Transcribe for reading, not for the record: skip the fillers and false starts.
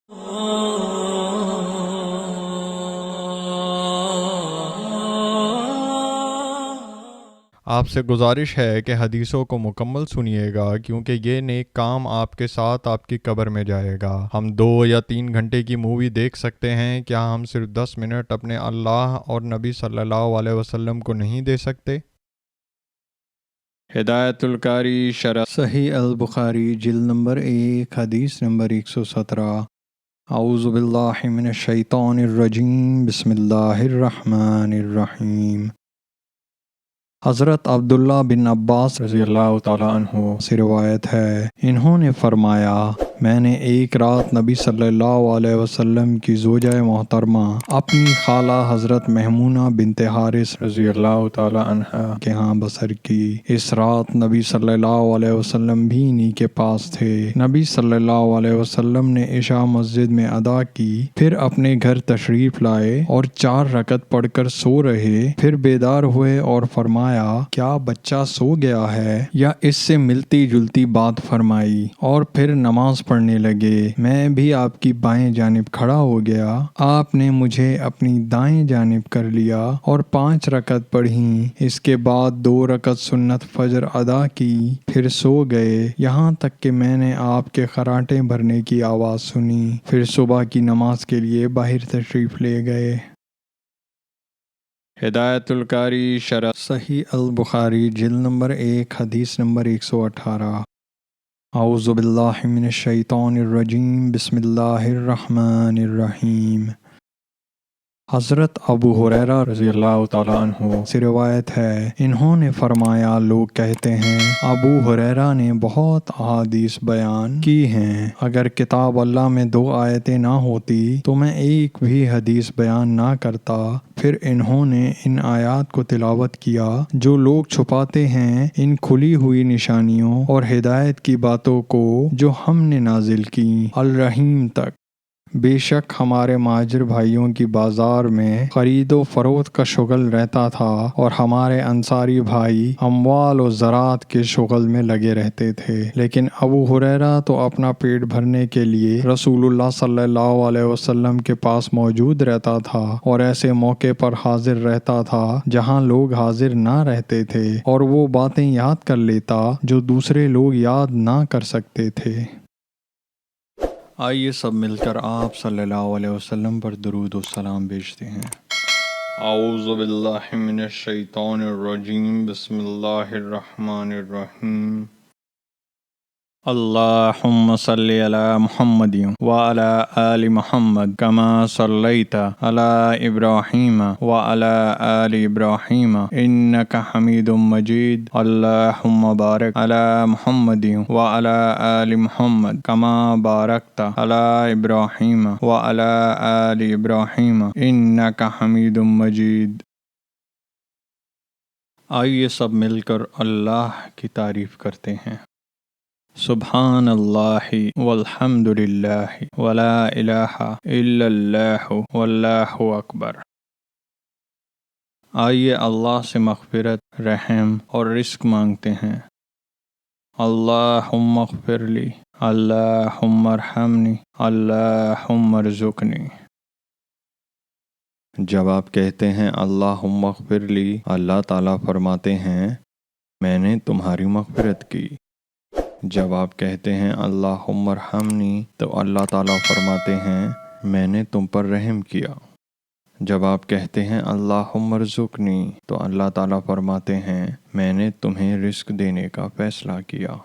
آپ سے گزارش ہے کہ حدیثوں کو مکمل سنیے گا، کیونکہ یہ نیک کام آپ کے ساتھ آپ کی قبر میں جائے گا۔ ہم 2 یا 3 گھنٹے کی مووی دیکھ سکتے ہیں، کیا ہم صرف 10 منٹ اپنے اللہ اور نبی صلی اللہ علیہ وسلم کو نہیں دے سکتے؟ ہدایت القاری شرح صحیح البخاری جلد نمبر 1 حدیث نمبر 117۔ اعوذ باللہ من الشیطان الرجیم، بسم اللہ الرحمن الرحیم۔ حضرت عبداللہ بن عباس رضی اللہ تعالیٰ عنہ سے روایت ہے، انہوں نے فرمایا، میں نے ایک رات نبی صلی اللہ علیہ وسلم کی زوجہ محترمہ اپنی خالہ حضرت میمونہ بنت حارث رضی اللہ تعالیٰ عنہ کے ہاں بسر کی۔ اس رات نبی صلی اللہ علیہ وسلم بھی انہی کے پاس تھے۔ نبی صلی اللہ علیہ وسلم نے عشاء مسجد میں ادا کی، پھر اپنے گھر تشریف لائے اور 4 رکعت پڑھ کر سو رہے، پھر بیدار ہوئے اور فرمایا، کیا بچہ سو گیا ہے؟ یا اس سے ملتی جلتی بات فرمائی، اور پھر نماز پڑھنے لگے۔ میں بھی آپ کی بائیں جانب کھڑا ہو گیا، آپ نے مجھے اپنی دائیں جانب کر لیا اور 5 رکعت پڑھیں۔ اس کے بعد 2 رکعت سنت فجر ادا کی، پھر سو گئے، یہاں تک کہ میں نے آپ کے خراٹے بھرنے کی آواز سنی، پھر صبح کی نماز کے لیے باہر تشریف لے گئے۔ ہدایت القاری شرح صحیح البخاری جلد نمبر 1 حدیث نمبر 118۔ اعوذ باللہ من الشیطان الرجیم، بسم اللہ الرحمن الرحیم۔ حضرت ابو ہریرہ رضی اللہ تعالیٰ عنہ سے روایت ہے، انہوں نے فرمایا، لوگ کہتے ہیں ابو ہریرہ نے بہت احادیث بیان کی ہیں، اگر کتاب اللہ میں 2 آیتیں نہ ہوتی تو میں ایک بھی حدیث بیان نہ کرتا۔ پھر انہوں نے ان آیات کو تلاوت کیا جو لوگ چھپاتے ہیں، ان کھلی ہوئی نشانیوں اور ہدایت کی باتوں کو جو ہم نے نازل کی، الرحیم تک۔ بے شک ہمارے مہاجر بھائیوں کی بازار میں خرید و فروخت کا شغل رہتا تھا، اور ہمارے انصاری بھائی اموال و زراعت کے شغل میں لگے رہتے تھے، لیکن ابو ہریرہ تو اپنا پیٹ بھرنے کے لیے رسول اللہ صلی اللہ علیہ وسلم کے پاس موجود رہتا تھا، اور ایسے موقع پر حاضر رہتا تھا جہاں لوگ حاضر نہ رہتے تھے، اور وہ باتیں یاد کر لیتا جو دوسرے لوگ یاد نہ کر سکتے تھے۔ آئیے سب مل کر آپ صلی اللہ علیہ وسلم پر درود و سلام بھیجتے ہیں۔ اعوذ باللہ من الشیطان الرجیم، بسم اللہ الرحمن الرحیم۔ اللہم صلی علی محمد وعلی آل محمد کما صلیت علی ابراہیم وعلی آل ابراہیم انک حمید مجید۔ اللہم بارک علی محمد وعلی آل محمد کما بارکت علی ابراہیم وعلی آل ابراہیم انک حمید مجید۔ آئیے سب مل کر اللہ کی تعریف کرتے ہیں۔ سبحان اللہ والحمد للہ ولا الہ الا اللہ واللہ اکبر۔ آئیے اللہ سے مغفرت، رحم اور رزق مانگتے ہیں۔ اللہم اغفر لی، اللہم ارحمنی، اللہم ارزقنی۔ جب آپ کہتے ہیں اللہم اغفر لی، اللہ تعالیٰ فرماتے ہیں، میں نے تمہاری مغفرت کی۔ جب آپ کہتے ہیں اللہم ارحمنی، تو اللہ تعالیٰ فرماتے ہیں، میں نے تم پر رحم کیا۔ جب آپ کہتے ہیں اللہم ارزقنی، تو اللہ تعالیٰ فرماتے ہیں، میں نے تمہیں رزق دینے کا فیصلہ کیا۔